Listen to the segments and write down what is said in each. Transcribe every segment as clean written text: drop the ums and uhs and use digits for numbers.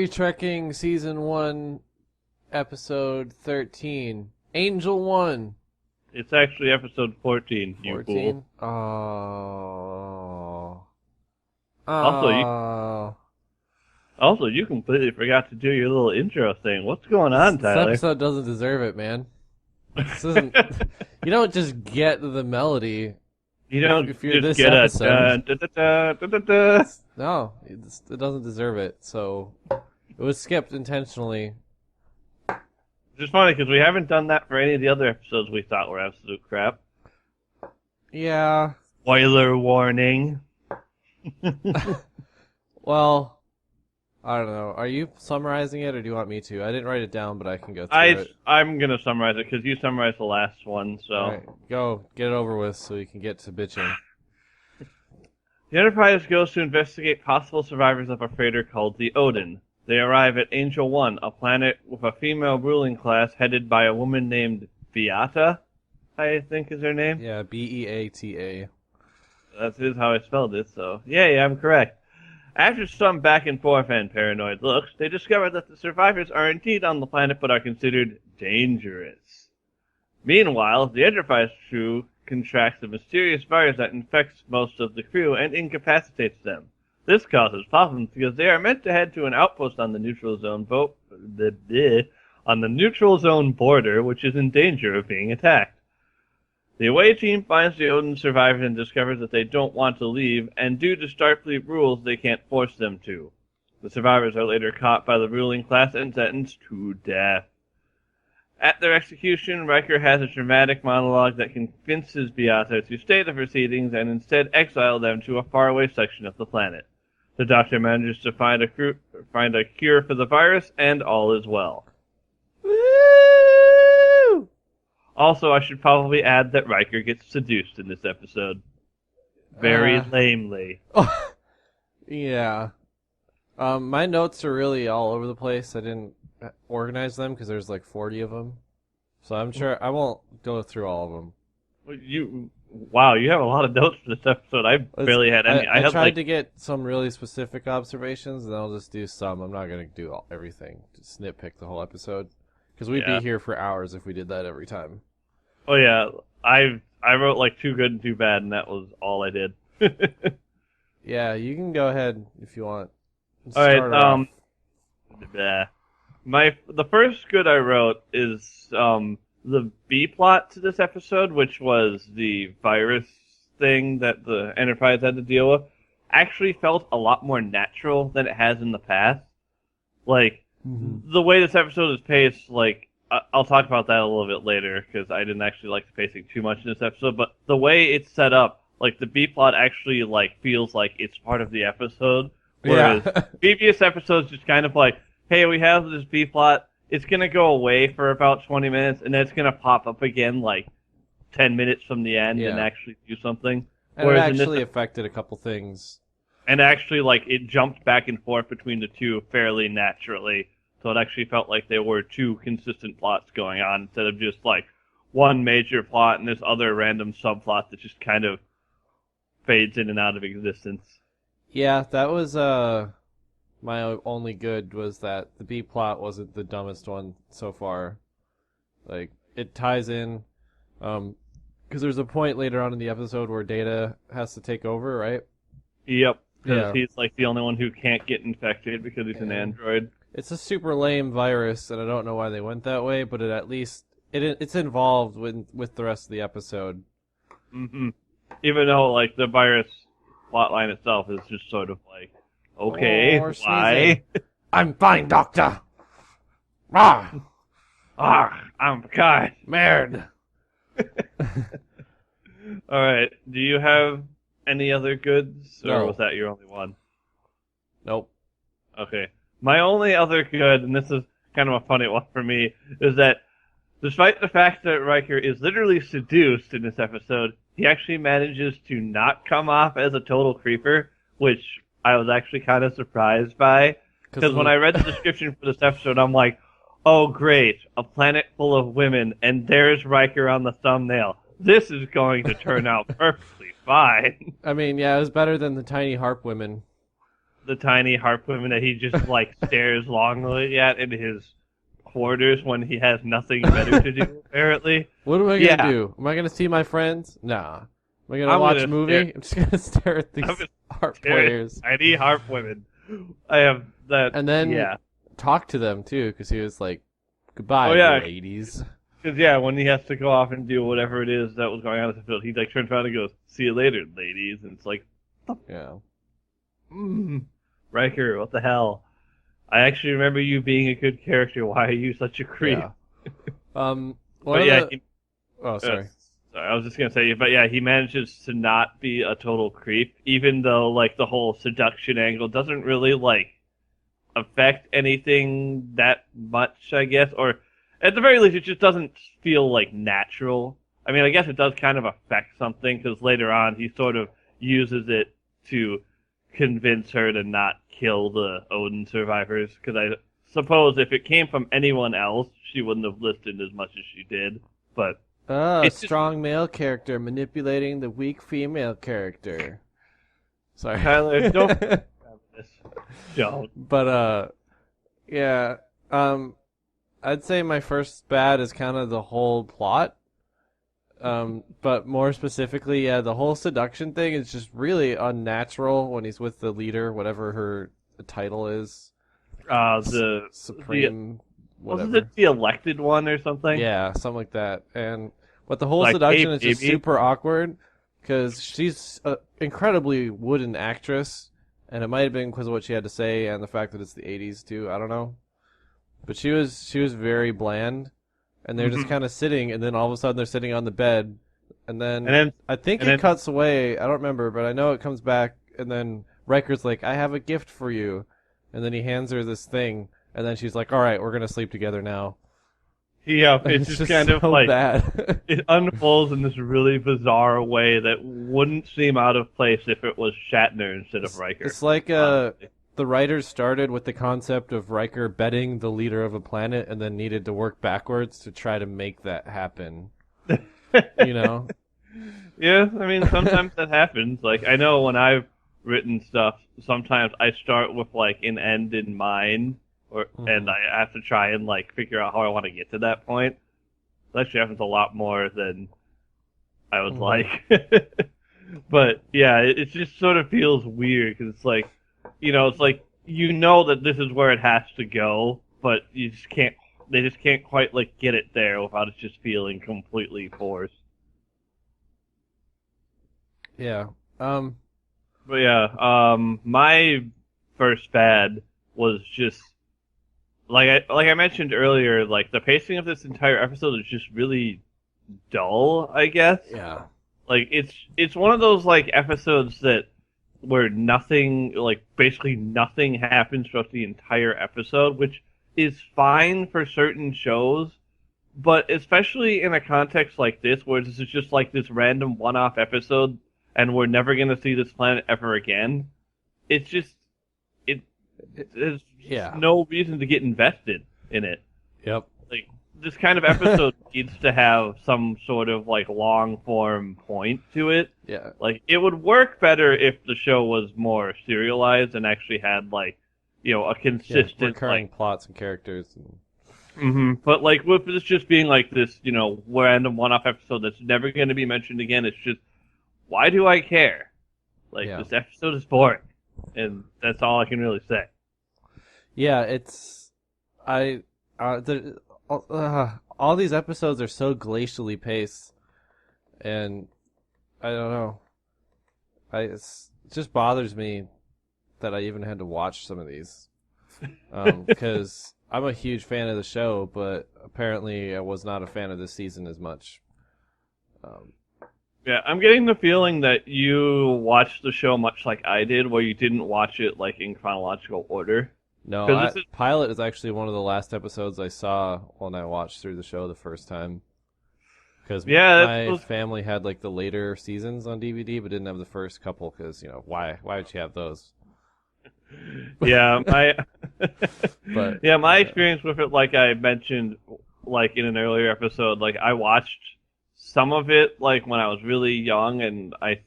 ReTrekking Season 1, Episode 13. Angel 1. It's actually episode 14, 14? you fool. Oh. Also, you completely forgot to do your little intro thing. What's going on, This Tyler? episode doesn't deserve it, man. This isn't... You don't just get the melody. You don't if you're just this get episode. a No, it doesn't deserve it, so... It was skipped intentionally. It's just funny because we haven't done that for any of the other episodes we thought were absolute crap. Yeah. Spoiler warning. Well, I don't know. Are you summarizing it, or do you want me to? I didn't write it down, but I can go through it. I'm going to summarize it because you summarized the last one, so... Alright, go. Get it over with so we can get to bitching. The Enterprise goes to investigate possible survivors of a freighter called the Odin. They arrive at Angel 1, a planet with a female ruling class headed by a woman named Beata, I think is her name. Yeah, Beata. That is how I spelled it, so yay, I'm correct. After some back and forth and paranoid looks, they discover that the survivors are indeed on the planet but are considered dangerous. Meanwhile, the Enterprise crew contracts a mysterious virus that infects most of the crew and incapacitates them. This causes problems because they are meant to head to an outpost on the neutral zone on the neutral zone border, which is in danger of being attacked. The away team finds the Odin survivors and discovers that they don't want to leave, and due to Starfleet rules, they can't force them to. The survivors are later caught by the ruling class and sentenced to death. At their execution, Riker has a dramatic monologue that convinces Beata to stay the proceedings and instead exile them to a faraway section of the planet. The Doctor manages to find a cure for the virus, and all is well. Woo! Also, I should probably add that Riker gets seduced in this episode. Very lamely. Yeah. My notes are really all over the place. I didn't organize them because there's like 40 of them. So I'm sure I won't go through all of them. Wow, you have a lot of notes for this episode. I barely had any. I tried to get some really specific observations, and I'll just do some. I'm not going to do everything. Just nitpick the whole episode. Because we'd be here for hours if we did that every time. Oh, yeah. I wrote like too good and too bad, and that was all I did. Yeah, you can go ahead if you want. Alright, the first good I wrote is the B plot to this episode, which was the virus thing that the Enterprise had to deal with, actually felt a lot more natural than it has in the past. Like, the way this episode is paced, like, I'll talk about that a little bit later, because I didn't actually like the pacing too much in this episode, but the way it's set up, like, the B plot actually, like, feels like it's part of the episode, whereas previous episodes just kind of like, hey, we have this B plot, it's going to go away for about 20 minutes, and then it's going to pop up again, like, 10 minutes from the end and actually do something. And it actually affected a couple things. And actually, like, it jumped back and forth between the two fairly naturally, so it actually felt like there were two consistent plots going on, instead of just, like, one major plot and this other random subplot that just kind of fades in and out of existence. Yeah, that was, my only good was that the B plot wasn't the dumbest one so far. Like, it ties in, because there's a point later on in the episode where Data has to take over, right? Yep, because he's like the only one who can't get infected because he's an android. It's a super lame virus, and I don't know why they went that way, but it at least it's involved with the rest of the episode. Mm-hmm. Even though, like, the virus plotline itself is just sort of like, okay, why? I'm fine, Doctor. Ah, I'm Picard. Merde. Alright, do you have any other goods, or was No. that your only one? Nope. Okay. My only other good, and this is kind of a funny one for me, is that despite the fact that Riker is literally seduced in this episode, he actually manages to not come off as a total creeper, which I was actually kind of surprised by. Because when I read the description for this episode, I'm like, oh great, a planet full of women, and there's Riker on the thumbnail. This is going to turn out perfectly fine. I mean, yeah, it was better than the tiny harp women. the tiny harp women that he just like stares longingly at in his quarters when he has nothing better to do. Apparently, What am I gonna yeah, do? Am I gonna see my friends? Nah. Am I gonna I'm watch a gonna movie? I'm just gonna stare at I'm these gonna harp stare at players tiny harp women. I have that. and then Yeah. talk to them too, because he was like, Oh "Goodbye, yeah. ladies." Because yeah, when he has to go off and do whatever it is that was going on at the field, he like turns around and goes, "See you later, ladies," and it's like, Yeah. Riker, what the hell? I actually remember you being a good character. Why are you such a creep? Yeah. One But of yeah, the. Oh, sorry. sorry, I was just gonna say, but yeah, he manages to not be a total creep, even though like the whole seduction angle doesn't really like affect anything that much, I guess, or at the very least, it just doesn't feel like natural. I mean, I guess it does kind of affect something because later on he sort of uses it to convince her to not kill the Odin survivors. Because I suppose if it came from anyone else, she wouldn't have listened as much as she did. But Oh, it's just strong male character manipulating the weak female character. Sorry. Tyler, don't this. Don't. But yeah. I'd say my first bad is kind of the whole plot. But more specifically, yeah, the whole seduction thing is just really unnatural when he's with the leader, whatever her title is. The Supreme, wasn't whatever. it the elected one or something? Yeah, something like that. But the whole Like, seduction hey, is just baby. super awkward because she's an incredibly wooden actress, and it might have been because of what she had to say and the fact that it's the '80s too. I don't know, but she was very bland, and they're just Mhm. kind of sitting, and then all of a sudden they're sitting on the bed, and then, And then I think and it then- cuts away. I don't remember, but I know it comes back, and then Riker's like, "I have a gift for you," and then he hands her this thing, and then she's like, "All right, we're gonna sleep together now." yeah, And it's just just kind of so like bad. it unfolds in this really bizarre way that wouldn't seem out of place if it was Shatner instead of Riker. It's like honestly. the writers started with the concept of Riker betting the leader of a planet and then needed to work backwards to try to make that happen. You know? Yeah, I mean, sometimes that happens. Like, I know when I've written stuff, sometimes I start with, like, an end in mind, and I have to try and, like, figure out how I want to get to that point. That actually happens a lot more than I would like. But, yeah, it just sort of feels weird, because it's like, it's like, that this is where it has to go, but you just can't, they just can't quite, like, get it there without it just feeling completely forced. Yeah. But yeah, my first bad was just like I mentioned earlier, like the pacing of this entire episode is just really dull, I guess. Yeah. Like it's one of those like episodes that where nothing like basically nothing happens throughout the entire episode, which is fine for certain shows, but especially in a context like this where this is just like this random one-off episode and we're never going to see this planet ever again. It's just there's Yeah. no reason to get invested in it. Yep. Like this kind of episode needs to have some sort of like long form point to it. Yeah. Like it would work better if the show was more serialized and actually had like a consistent recurring like plots and characters. And... But like with this just being like this, random one-off episode that's never going to be mentioned again, it's just why do I care? Like Yeah. this episode is boring, and that's all I can really say. Yeah, it's all these episodes are so glacially paced, and I don't know. It just bothers me that I even had to watch some of these, because I'm a huge fan of the show, but apparently I was not a fan of this season as much. Yeah, I'm getting the feeling that you watched the show much like I did, where you didn't watch it like in chronological order. No, 'Cause this is- Pilot is actually one of the last episodes I saw when I watched through the show the first time. Because my family had like the later seasons on DVD, but didn't have the first couple. Because why would you have those? Yeah, But my experience with it, like I mentioned, like in an earlier episode, like I watched some of it like when I was really young, and I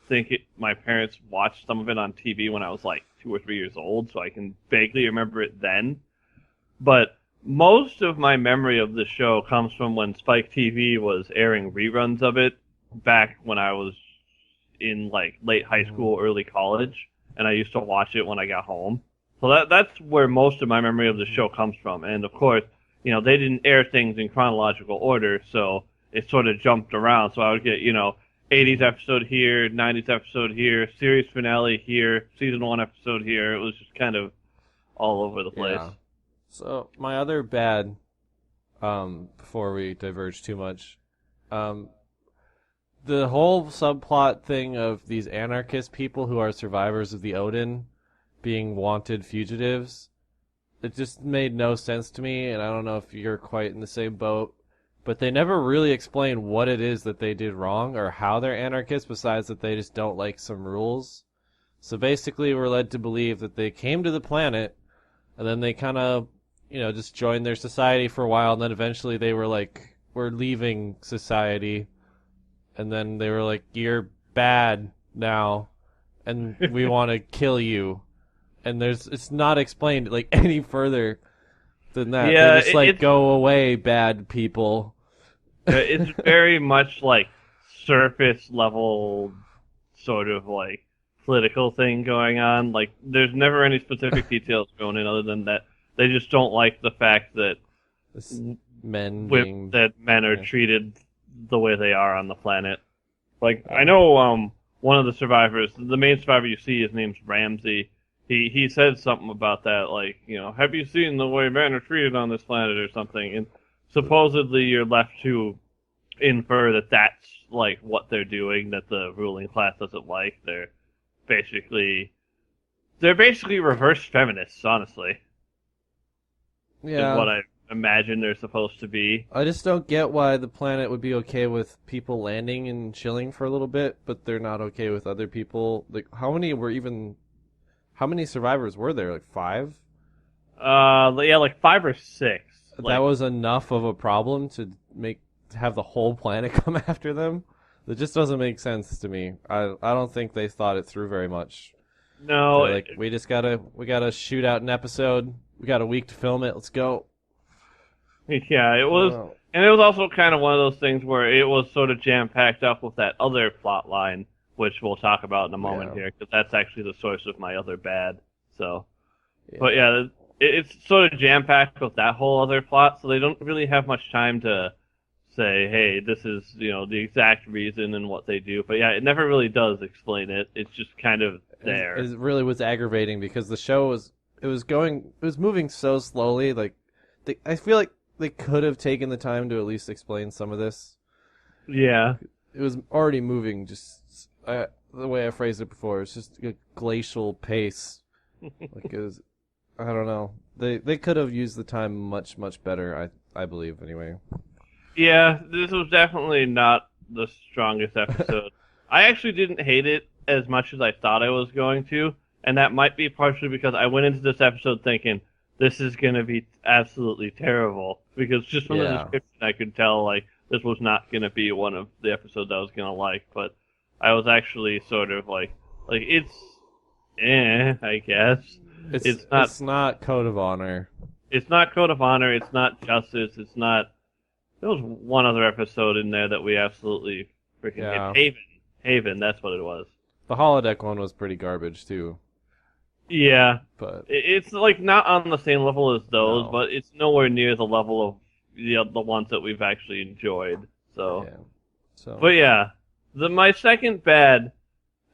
think my parents watched some of it on TV when I was like 2 or 3 years old, so I can vaguely remember it then. But most of my memory of the show comes from when Spike TV was airing reruns of it back when I was in like late high school, early college, and I used to watch it when I got home. So that's where most of my memory of the show comes from. And of course, they didn't air things in chronological order, so it sort of jumped around. So I would get, 80s episode here, 90s episode here, series finale here, season 1 episode here. It was just kind of all over the place. Yeah. So my other bad, before we diverge too much, the whole subplot thing of these anarchist people who are survivors of the Odin being wanted fugitives, it just made no sense to me, and I don't know if you're quite in the same boat, but they never really explain what it is that they did wrong or how they're anarchists, besides that they just don't like some rules. So basically we're led to believe that they came to the planet, and then they kind of, just joined their society for a while, and then eventually they were like, we're leaving society, and then they were like, you're bad now, and we want to kill you. And it's not explained like any further than that. Yeah, they just go away, bad people. It's very much like surface level sort of like political thing going on. Like there's never any specific details going in other than that they just don't like the fact that men are treated the way they are on the planet. Like I know one of the survivors, the main survivor you see, his name's Ramsey. He said something about that, like, have you seen the way men are treated on this planet or something? And supposedly you're left to infer that that's, like, what they're doing, that the ruling class doesn't like. They're basically reverse feminists, honestly. Yeah. Is what I imagine they're supposed to be. I just don't get why the planet would be okay with people landing and chilling for a little bit, but they're not okay with other people. Like, how many survivors were there? Like 5? Yeah, like 5 or 6. That was enough of a problem to have the whole planet come after them? That just doesn't make sense to me. I don't think they thought it through very much. No. Like, we gotta shoot out an episode. We got a week to film it. Let's go. Yeah, it was, and it was also kind of one of those things where it was sort of jam-packed up with that other plot line, which we'll talk about in a moment here, because that's actually the source of my other bad. So, but yeah, it's sort of jam-packed with that whole other plot, so they don't really have much time to say, hey, this is, the exact reason and what they do. But yeah, it never really does explain it. It's just kind of there. It really was aggravating because the show was moving so slowly. Like, I feel like they could have taken the time to at least explain some of this. Yeah. It was already moving the way I phrased it before. It's just a glacial pace. Like it was, I don't know. They could have used the time much, much better, I believe, anyway. Yeah, this was definitely not the strongest episode. I actually didn't hate it as much as I thought I was going to, and that might be partially because I went into this episode thinking, this is going to be absolutely terrible, because just from the description I could tell, like, this was not going to be one of the episodes I was going to like, but I was actually sort of like it's I guess. It's not Code of Honor. It's not Code of Honor, it's not Justice, it's not... There was one other episode in there that we absolutely freaking hit. Haven, that's what it was. The holodeck one was pretty garbage, too. Yeah. But it's, like, not on the same level as those, but it's nowhere near the level of the ones that we've actually enjoyed. So. Yeah. But yeah, my second bad,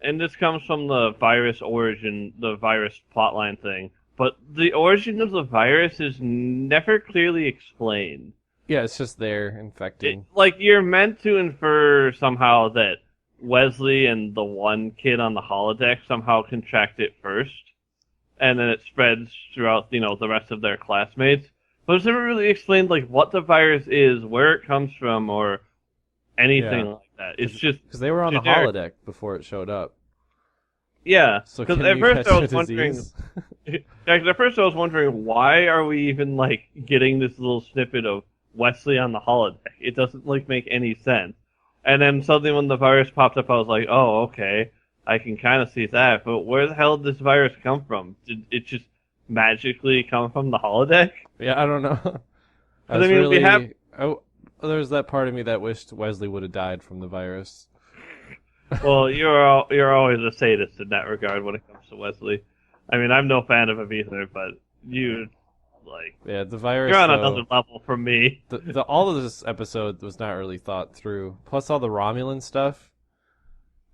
and this comes from the virus origin, the virus plotline thing, but the origin of the virus is never clearly explained. Yeah, it's just there, infecting. You're meant to infer somehow that Wesley and the one kid on the holodeck somehow contract it first, and then it spreads throughout, the rest of their classmates. But it's never really explained, what the virus is, where it comes from, or anything like that. It's just... Because they were on generic. The holodeck before it showed up. Yeah, so because at first I was wondering... at first I was wondering, why are we even, getting this little snippet of Wesley on the holodeck? It doesn't, make any sense. And then suddenly when the virus popped up, I was like, oh, okay. I can kind of see that. But where the hell did this virus come from? Did it just magically come from the holodeck? Yeah, I don't know. I 'Cause, was I mean, we have. really. Oh, there's that part of me that wished Wesley would have died from the virus. Well, you're always a sadist in that regard when it comes to Wesley. I mean, I'm no fan of him either, but you like Yeah, the virus. you're on Though, another level from me. the all of this episode was not really thought through. Plus all the Romulan stuff.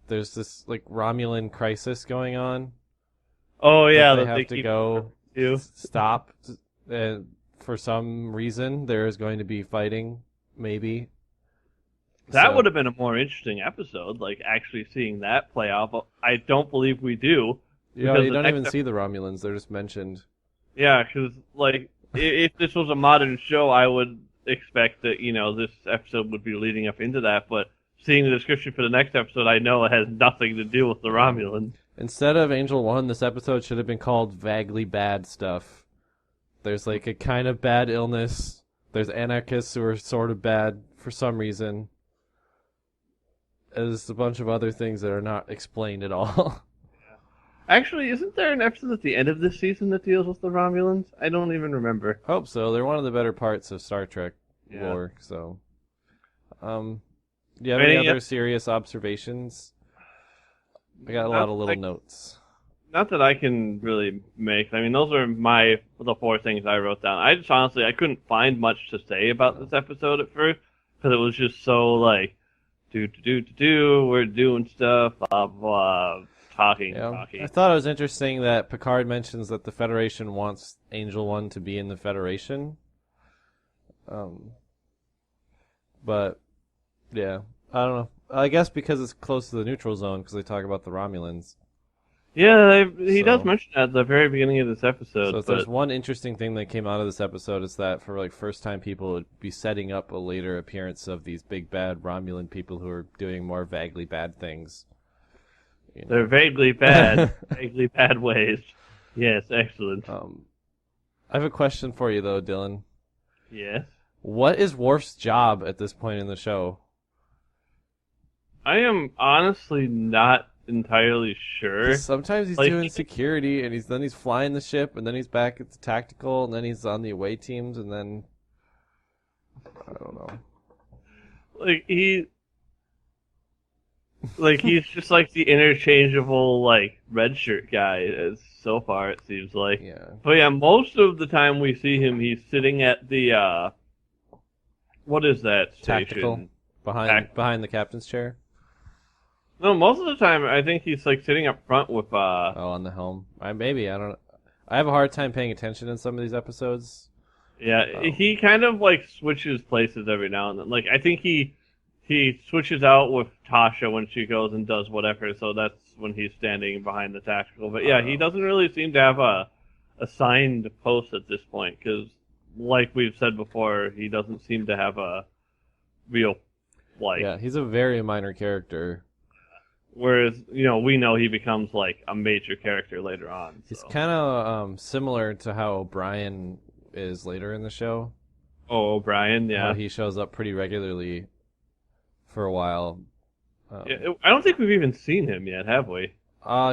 There's this like Romulan crisis going on Oh yeah, that they that have to keep go you. stop. And for some reason, there is going to be fighting. Maybe That So- would have been a more interesting episode, like actually seeing that play out. But I don't believe we do. Yeah, because you the don't next even see the Romulans. They're just mentioned. Yeah, because like if this was a modern show, I would expect that this episode would be leading up into that. But seeing the description for the next episode, I know it has nothing to do with the Romulans. Instead of Angel 1, this episode should have been called Vaguely Bad Stuff. There's like a kind of bad illness. There's anarchists who are sort of bad for some reason. There's a bunch of other things that are not explained at all. Actually, isn't there an episode at the end of this season that deals with the Romulans? I don't even remember. Hope so. They're one of the better parts of Star Trek Yeah. lore, so. Do you have any other serious observations? I got a lot of little notes. Not that I can really make. I mean, those are the four things I wrote down. I just honestly I couldn't find much to say about this episode at first because it was just so like, we're doing stuff, blah blah, talking. I thought it was interesting that Picard mentions that the Federation wants Angel 1 to be in the Federation. But, yeah, I don't know. I guess because it's close to the neutral zone, because they talk about the Romulans. Yeah, he So- does mention that at the very beginning of this episode. So if but there's one interesting thing that came out of this episode, it's that for like first time people would be setting up a later appearance of these big bad Romulan people who are doing more vaguely bad things. You know? they're vaguely bad, vaguely bad ways. Yes, excellent. I have a question for you though, Dylan. Yes. What is Worf's job at this point in the show? I am honestly not entirely sure. 'Cause sometimes he's Like- doing security, and then he's flying the ship, and then he's back at the tactical, and then he's on the away teams, and then I don't know. He's just like the interchangeable like red shirt guy as so far it seems like. Yeah, But yeah, most of the time we see him he's sitting at the what is that station? tactical behind the captain's chair. No, most of the time I think he's like sitting up front with Oh, on the helm. Maybe I don't. I have a hard time paying attention in some of these episodes. yeah, he kind of like switches places every now and then. Like I think he switches out with Tasha when she goes and does whatever, so that's when he's standing behind the tactical. But yeah, he doesn't really seem to have a assigned post at this point because, like we've said before, he doesn't seem to have a real like. Yeah, he's a very minor character. Whereas we know he becomes like a major character later on. He's So. kind of similar to how O'Brien is later in the show. Oh, O'Brien, yeah. How he shows up pretty regularly for a while. Yeah, I don't think we've even seen him yet, have we?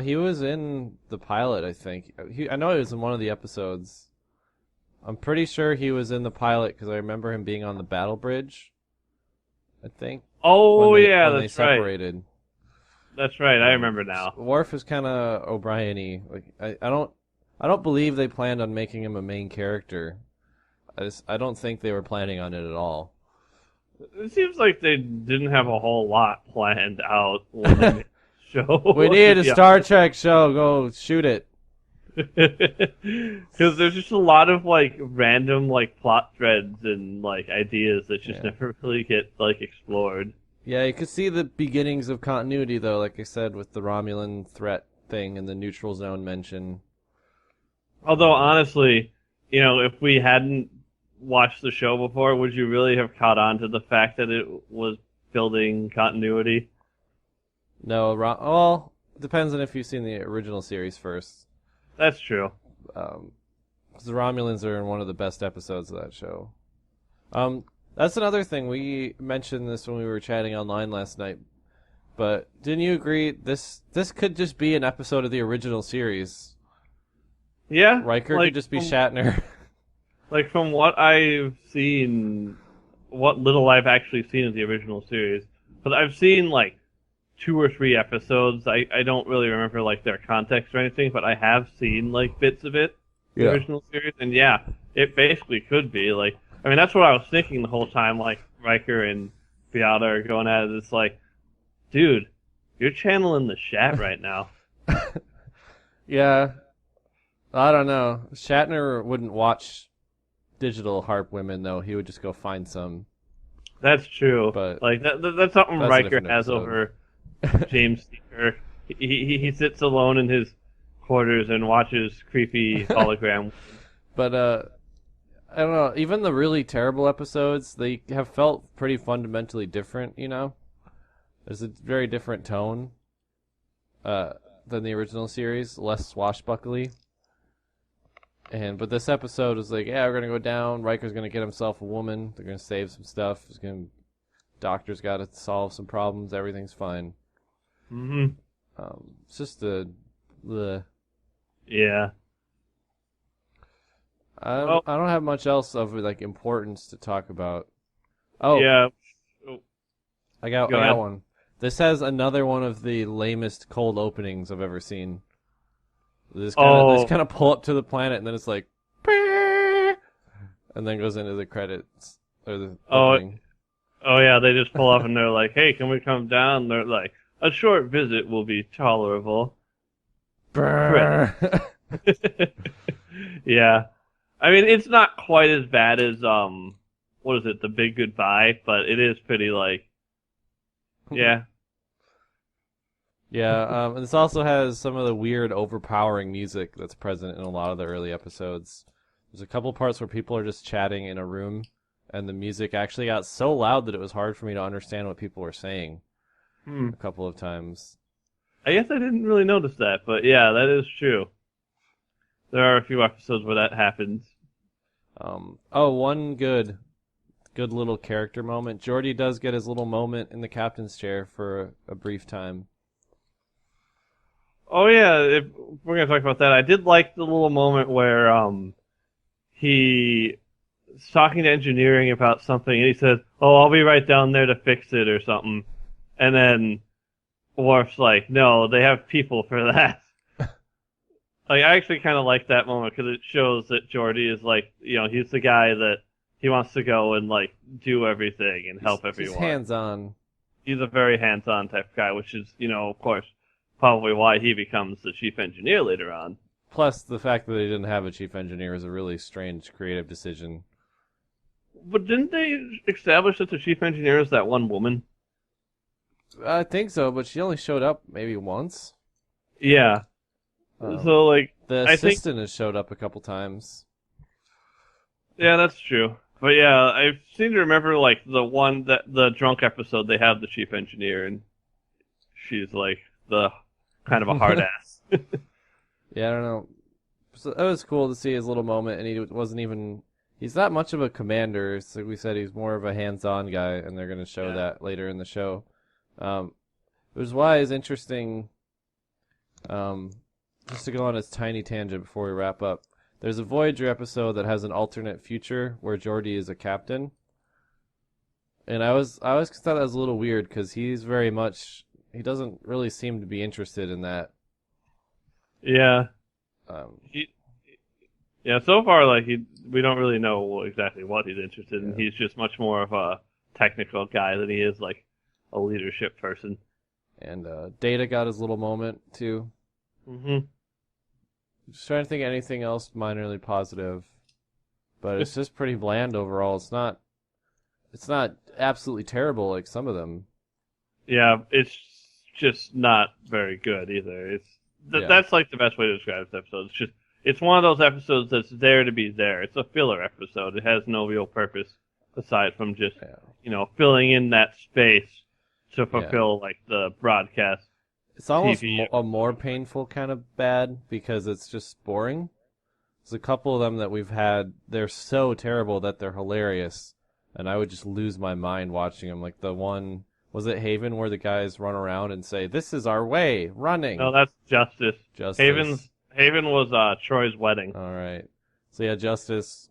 He was in the pilot, I think. I know he was in one of the episodes. I'm pretty sure he was in the pilot because I remember him being on the battle bridge. I think. Oh, when yeah, they that's right. separated. That's right. I remember now. Worf is kind of O'Brien-y. Like I don't believe they planned on making him a main character. I don't think they were planning on it at all. It seems like they didn't have a whole lot planned out when they made the show. We need a Star Trek show. Go shoot it. Because there's just a lot of like random like plot threads and like ideas that just never really get like explored. Yeah, you could see the beginnings of continuity, though, like I said, with the Romulan threat thing and the neutral zone mention. Although, honestly, if we hadn't watched the show before, would you really have caught on to the fact that it was building continuity? No, well, depends on if you've seen the original series first. That's true. 'Cause the Romulans are in one of the best episodes of that show. That's another thing. We mentioned this when we were chatting online last night. but didn't you agree this could just be an episode of the original series? Yeah, Riker like, could just be Shatner. Like, from what I've seen, what little I've actually seen of the original series, but I've seen, like, 2 or 3 episodes. I don't really remember, like, their context or anything, but I have seen, like, bits of it, the original series, and yeah, it basically could be, like, I mean, that's what I was thinking the whole time, like, Riker and Beata are going at it. It's like, dude, you're channeling the Shat right now. Yeah. I don't know. Shatner wouldn't watch digital harp women, though. He would just go find some. That's true. But like that's something that's Riker has episode. over James Kirk. He sits alone in his quarters and watches creepy hologram. But I don't know. Even the really terrible episodes, they have felt pretty fundamentally different. You know, there's a very different tone than the original series, less swashbuckly. But this episode is like, yeah, we're gonna go down. Riker's gonna get himself a woman. They're gonna save some stuff. Doctor's got to solve some problems. Everything's fine. Mm-hmm. It's just yeah. I don't have much else of like importance to talk about. Oh yeah. I got ahead. one. This has another one of the lamest cold openings I've ever seen. They just kind of pull up to the planet, and then it's like, and then goes into the credits or the opening. Oh yeah, they just pull up and they're like, "Hey, can we come down?" They're like, "A short visit will be tolerable." Yeah, I mean, it's not quite as bad as what is it, The Big Goodbye, but it is pretty like, yeah. Yeah, and this also has some of the weird, overpowering music that's present in a lot of the early episodes. There's a couple parts where people are just chatting in a room, and the music actually got so loud that it was hard for me to understand what people were saying a couple of times. I guess I didn't really notice that, but yeah, that is true. There are a few episodes where that happens. One good little character moment. Geordi does get his little moment in the captain's chair for a brief time. Oh yeah, if we're gonna talk about that. I did like the little moment where he's talking to engineering about something, and he says, "Oh, I'll be right down there to fix it" or something, and then Worf's like, "No, they have people for that." Like, I actually kind of like that moment because it shows that Geordi is like, he's the guy that he wants to go and like do everything and help everyone. He's hands-on. He's a very hands-on type of guy, which is, of course, probably why he becomes the chief engineer later on. Plus, the fact that they didn't have a chief engineer is a really strange creative decision. But didn't they establish that the chief engineer is that one woman? I think so, but she only showed up maybe once. Yeah. So, like, the assistant has showed up a couple times. Yeah, that's true. But yeah, I seem to remember, like, the drunk episode, they have the chief engineer, and she's, like, the kind of a hard ass. Yeah, I don't know. So it was cool to see his little moment, and he's not much of a commander. So we said he's more of a hands-on guy, and they're going to show that later in the show. Which is why it's interesting, just to go on this tiny tangent before we wrap up. There's a Voyager episode that has an alternate future where Geordi is a captain. And I always thought that was a little weird because he doesn't really seem to be interested in that. Yeah. So far, like, we don't really know exactly what he's interested in. He's just much more of a technical guy than he is, like, a leadership person. And Data got his little moment, too. Mm-hmm. Just trying to think of anything else minorly positive. But it's just pretty bland overall. It's not absolutely terrible like some of them. Yeah, it's just not very good either. That's like the best way to describe this episode. It's one of those episodes that's there to be there. It's a filler episode. It has no real purpose aside from just, filling in that space to fulfill like the broadcast. It's almost TV. a more painful kind of bad because it's just boring. There's a couple of them that we've had. They're so terrible that they're hilarious, and I would just lose my mind watching them. Like the one Was it Haven where the guys run around and say, "This is our way, No, running"? that's Justice. Justice. Haven was Troy's wedding. All right. So yeah, Justice,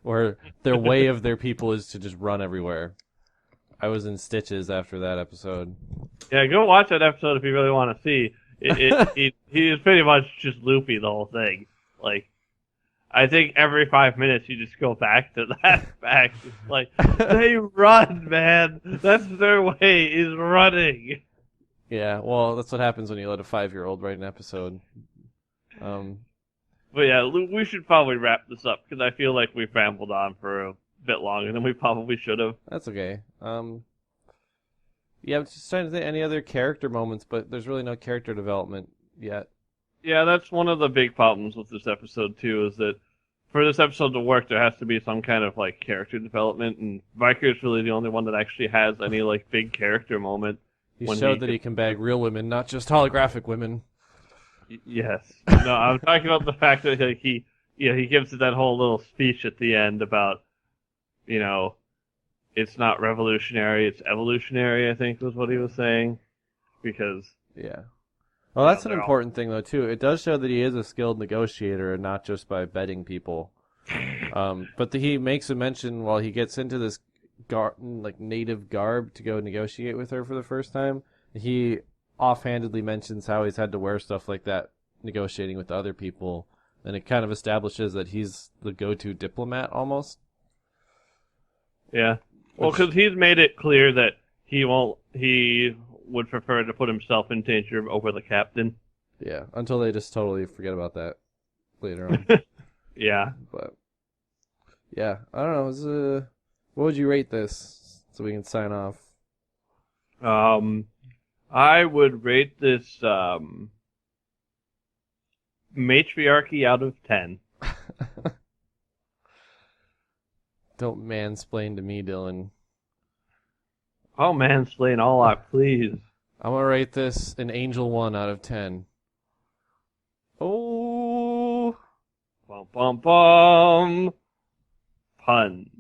where their way of their people is to just run everywhere. I was in stitches after that episode. Yeah, go watch that episode if you really want to see. He is pretty much just loopy the whole thing. Like, I think every 5 minutes you just go back to that fact. It's like, they run, man. That's their way, is running. Yeah, well, that's what happens when you let a 5-year-old write an episode. But yeah, we should probably wrap this up because I feel like we've rambled on for a bit longer than we probably should have. That's okay. Yeah, I'm just trying to think any other character moments, but there's really no character development yet. Yeah, that's one of the big problems with this episode too, is that for this episode to work, there has to be some kind of like character development, and Riker is really the only one that actually has any like big character moment. He showed that he can bag real women, not just holographic women. Yes. No, I'm talking about the fact that like, he gives it that whole little speech at the end about, it's not revolutionary, it's evolutionary, I think was what he was saying. Because yeah. Well, that's an important thing, though, too. It does show that he is a skilled negotiator, and not just by betting people. But he makes a mention while he gets into this native garb to go negotiate with her for the first time. He offhandedly mentions how he's had to wear stuff like that negotiating with other people, and it kind of establishes that he's the go-to diplomat, almost. Yeah. Well, because he's made it clear that he would prefer to put himself in danger over the captain. Yeah, until they just totally forget about that later on. Yeah. But yeah, I don't know. What would you rate this so we can sign off? I would rate this matriarchy out of 10. Don't mansplain to me, Dylan. Oh, mansplain all out, please. I'm gonna rate this an Angel 1 out of 10. Oh, Bum bum bum. Pun.